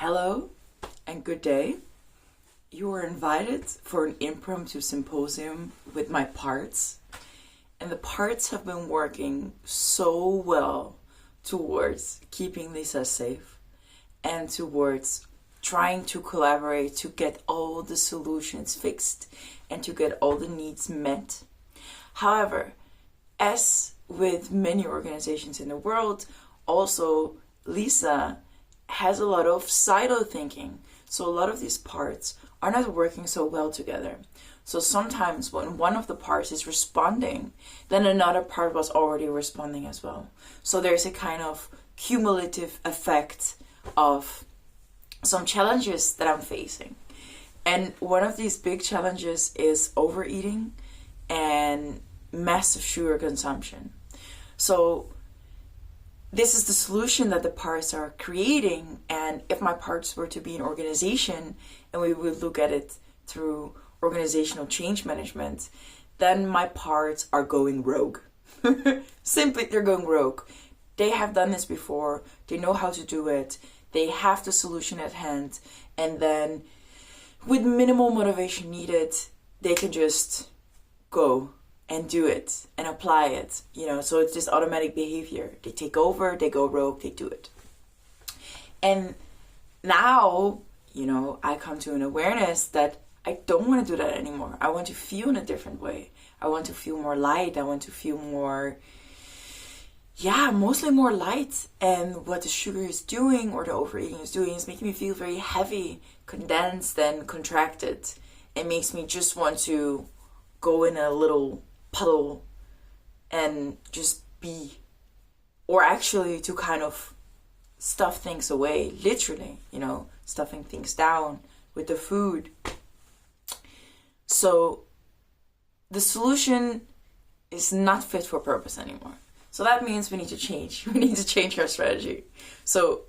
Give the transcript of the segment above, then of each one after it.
Hello and good day. You are invited for an impromptu symposium with my parts. And the parts have been working so well towards keeping Lisa safe and towards trying to collaborate to get all the solutions fixed and to get all the needs met. However, as with many organizations in the world, also Lisa has a lot of silo thinking. So a lot of these parts are not working so well together. So sometimes when one of the parts is responding, then another part was already responding as well. So there's a kind of cumulative effect of some challenges that I'm facing. And one of these big challenges is overeating and massive sugar consumption. So this is the solution that the parts are creating, and if my parts were to be an organization and we would look at it through organizational change management, then my parts are going rogue. Simply, they're going rogue. They have done this before, they know how to do it, they have the solution at hand, and then with minimal motivation needed, they can just go and do it and apply it, so it's this automatic behavior. They take over, they go rogue, they do it. And now, I come to an awareness that I don't want to do that anymore. I want to feel in a different way. I want to feel more light. I want to feel more, mostly more light. And what the sugar is doing or the overeating is doing is making me feel very heavy, condensed and contracted. It makes me just want to go in a little puddle and just be, or actually to kind of stuff things away, literally, stuffing things down with the food. So the solution is not fit for purpose anymore. So that means we need to change. We need to change our strategy. So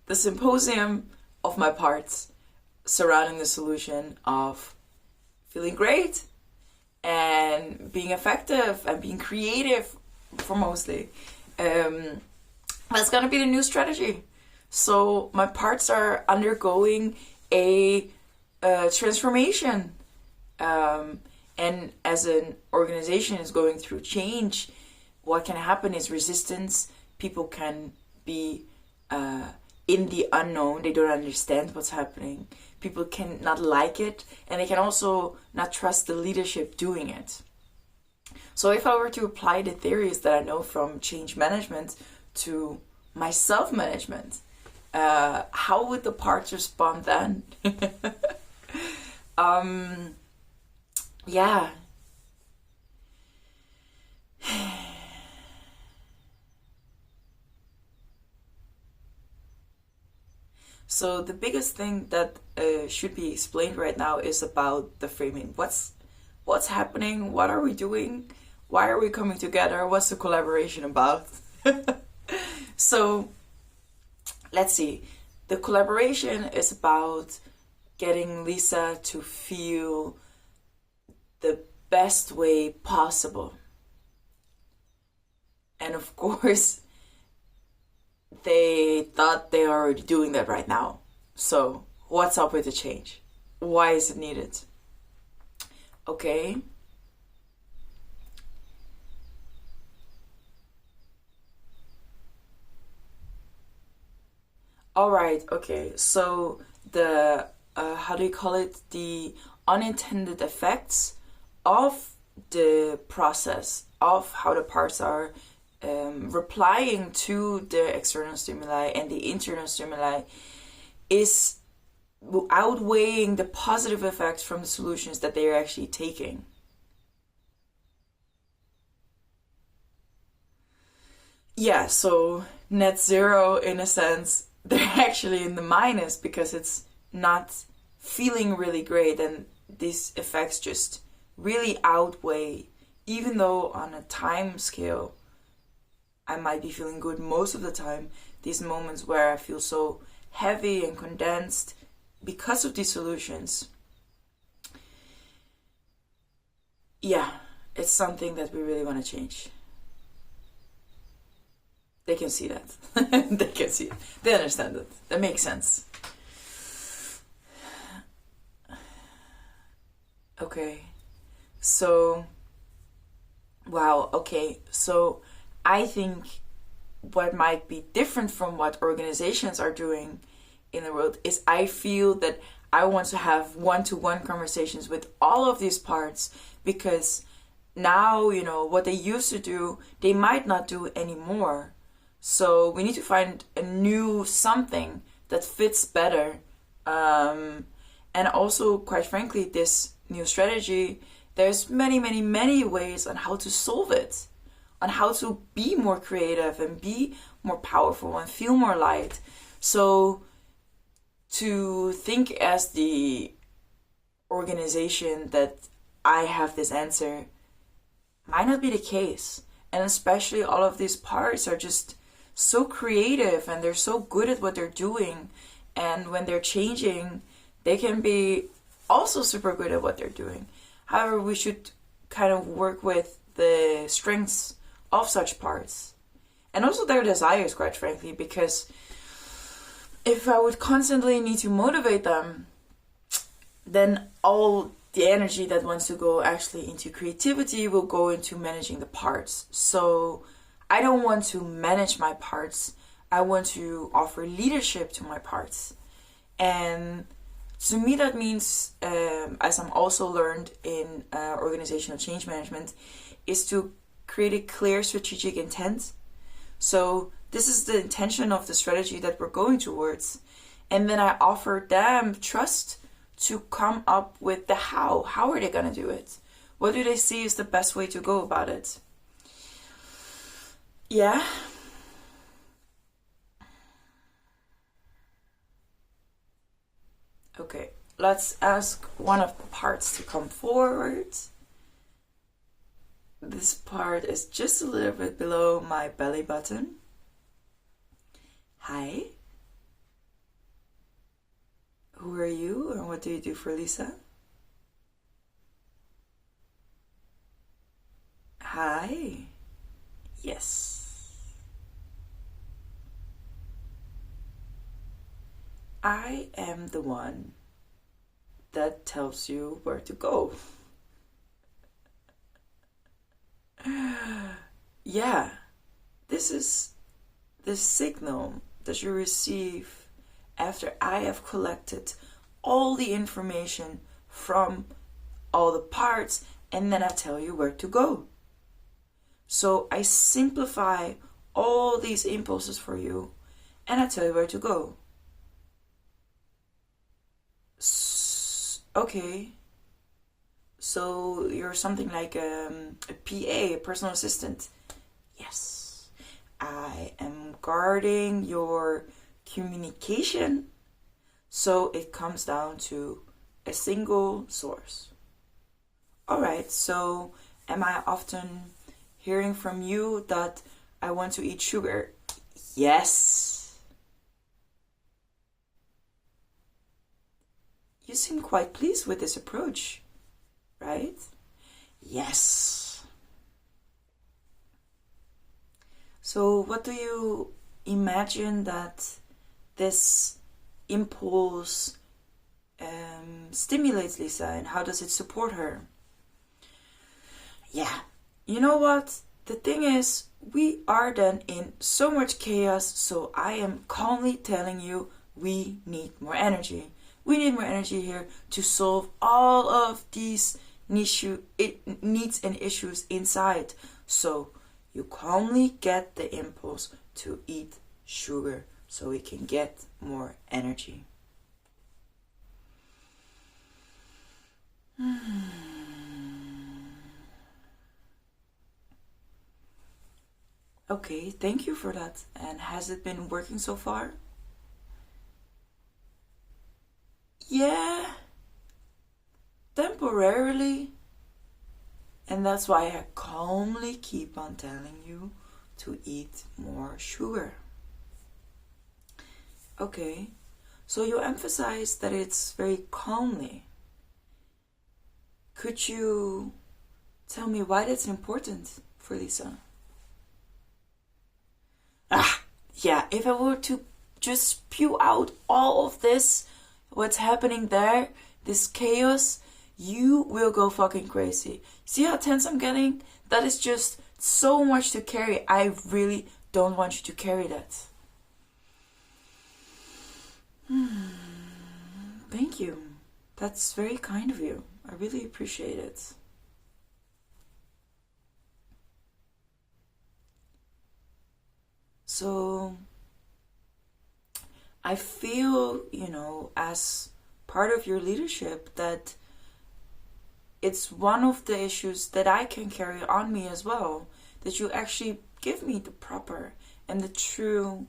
the symposium of my parts surrounding the solution of feeling great and being effective and being creative for mostly. That's going to be the new strategy. So my parts are undergoing a transformation. And as an organization is going through change, what can happen is resistance. People can be in the unknown. They don't understand what's happening. People can not like it, and they can also not trust the leadership doing it. So if I were to apply the theories that I know from change management to my self-management, how would the parts respond then? So the biggest thing that should be explained right now is about the framing. What's happening? What are we doing? Why are we coming together? What's the collaboration about? So let's see. The collaboration is about getting Lisa to feel the best way possible. And of course, they thought they are already doing that right now. So what's up with the change? Why is it needed? Okay. All right. Okay. So the how do you call it? The unintended effects of the process of how the parts are replying to the external stimuli and the internal stimuli is outweighing the positive effects from the solutions that they are actually taking. Yeah, so net zero, in a sense, they're actually in the minus because it's not feeling really great, and these effects just really outweigh, even though on a time scale I might be feeling good most of the time, these moments where I feel so heavy and condensed because of these solutions. Yeah, it's something that we really want to change. They can see that. They can see it. They understand it. That makes sense. Okay. So, wow. Okay. So, I think what might be different from what organizations are doing in the world is I feel that I want to have one-to-one conversations with all of these parts, because now, what they used to do, they might not do anymore. So we need to find a new something that fits better. And also, quite frankly, this new strategy, there's many, many, many ways on how to solve it, on how to be more creative and be more powerful and feel more light. So to think as the organization that I have this answer might not be the case. And especially all of these parts are just so creative and they're so good at what they're doing. And when they're changing, they can be also super good at what they're doing. However, we should kind of work with the strengths of such parts and also their desires, quite frankly, because if I would constantly need to motivate them, then all the energy that wants to go actually into creativity will go into managing the parts. So I don't want to manage my parts. I want to offer leadership to my parts. And to me, that means, as I'm also learned in organizational change management, is to create a clear strategic intent. So this is the intention of the strategy that we're going towards. And then I offer them trust to come up with the how. How are they going to do it? What do they see is the best way to go about it? Yeah. Okay, let's ask one of the parts to come forward. This part is just a little bit below my belly button. Hi. Who are you and what do you do for Lisa? Hi. Yes. I am the one that tells you where to go. Yeah, this is the signal that you receive after I have collected all the information from all the parts, and then I tell you where to go. So I simplify all these impulses for you, and I tell you where to go. Okay. So you're something like a PA, a personal assistant. Yes. I am guarding your communication. So it comes down to a single source. All right. So am I often hearing from you that I want to eat sugar? Yes. You seem quite pleased with this approach, right? Yes. So what do you imagine that this impulse stimulates Lisa, and how does it support her? Yeah, you know what? The thing is, we are then in so much chaos, so I am calmly telling you we need more energy. We need more energy here to solve all of these needs and issues inside. So you calmly get the impulse to eat sugar so we can get more energy. Okay, thank you for that. And has it been working so far? Yeah, temporarily. And that's why I calmly keep on telling you to eat more sugar. Okay, so you emphasize that it's very calmly. Could you tell me why that's important for Lisa? Yeah, if I were to just spew out all of this, what's happening there, this chaos, you will go fucking crazy. See how tense I'm getting? That is just so much to carry. I really don't want you to carry that. Thank you. That's very kind of you. I really appreciate it. So I feel, as part of your leadership, that it's one of the issues that I can carry on me as well. That you actually give me the proper and the true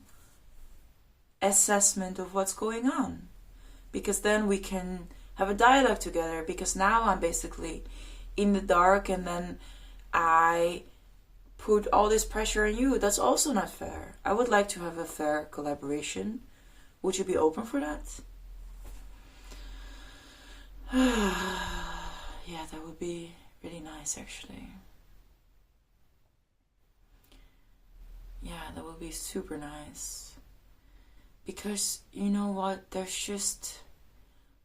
assessment of what's going on. Because then we can have a dialogue together. Because now I'm basically in the dark and then I put all this pressure on you. That's also not fair. I would like to have a fair collaboration. Would you be open for that? Yeah, that would be really nice, actually. Yeah, that would be super nice. Because, you know what? There's just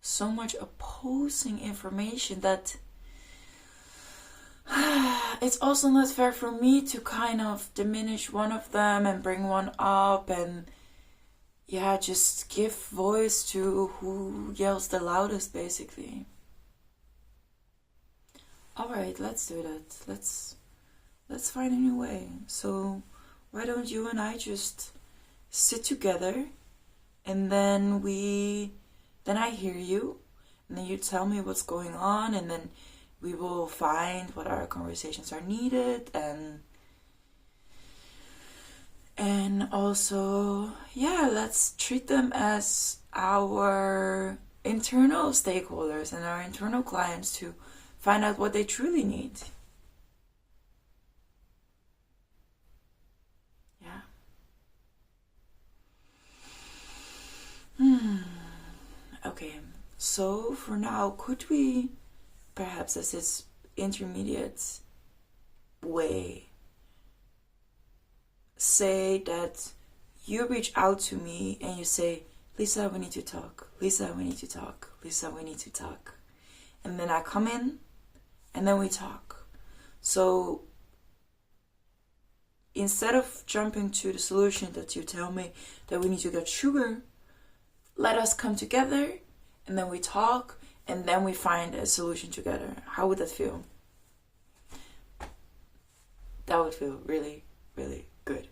so much opposing information that it's also not fair for me to kind of diminish one of them and bring one up and just give voice to who yells the loudest, basically. Alright, let's do that. Let's find a new way. So why don't you and I just sit together and then I hear you and then you tell me what's going on and then we will find what our conversations are needed and also, let's treat them as our internal stakeholders and our internal clients to find out what they truly need. Okay, so for now, could we perhaps as this intermediate way say that you reach out to me and you say, Lisa, we need to talk. Lisa, we need to talk. Lisa, we need to talk. And then I come in and then we talk. So instead of jumping to the solution that you tell me that we need to get sugar, let us come together and then we talk and then we find a solution together. How would that feel? That would feel really, really good.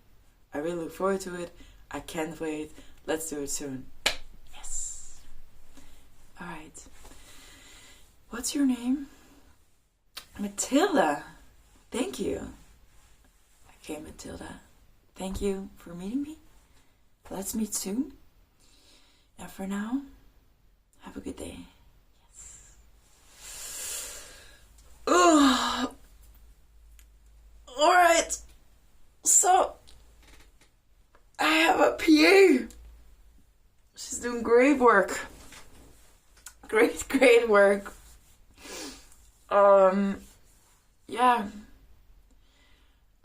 I really look forward to it. I can't wait. Let's do it soon. Yes. All right. What's your name? Matilda. Thank you. Okay, Matilda. Thank you for meeting me. Let's meet soon. And for now, have a good day. Yes. Ugh. All right. So, I have a PA. She's doing great work. Great work.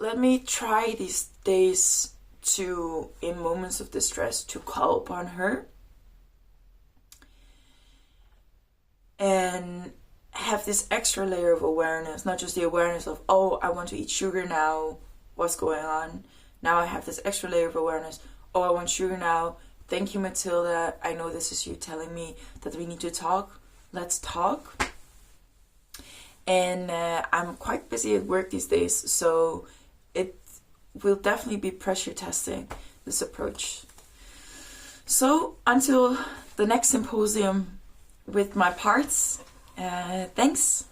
Let me try these days to, in moments of distress, to call upon her. And have this extra layer of awareness, not just the awareness of, oh, I want to eat sugar now, what's going on? Now I have this extra layer of awareness, oh, I want sugar now, thank you, Matilda, I know this is you telling me that we need to talk, let's talk. And I'm quite busy at work these days, so it will definitely be pressure testing this approach. So until the next symposium with my parts, thanks.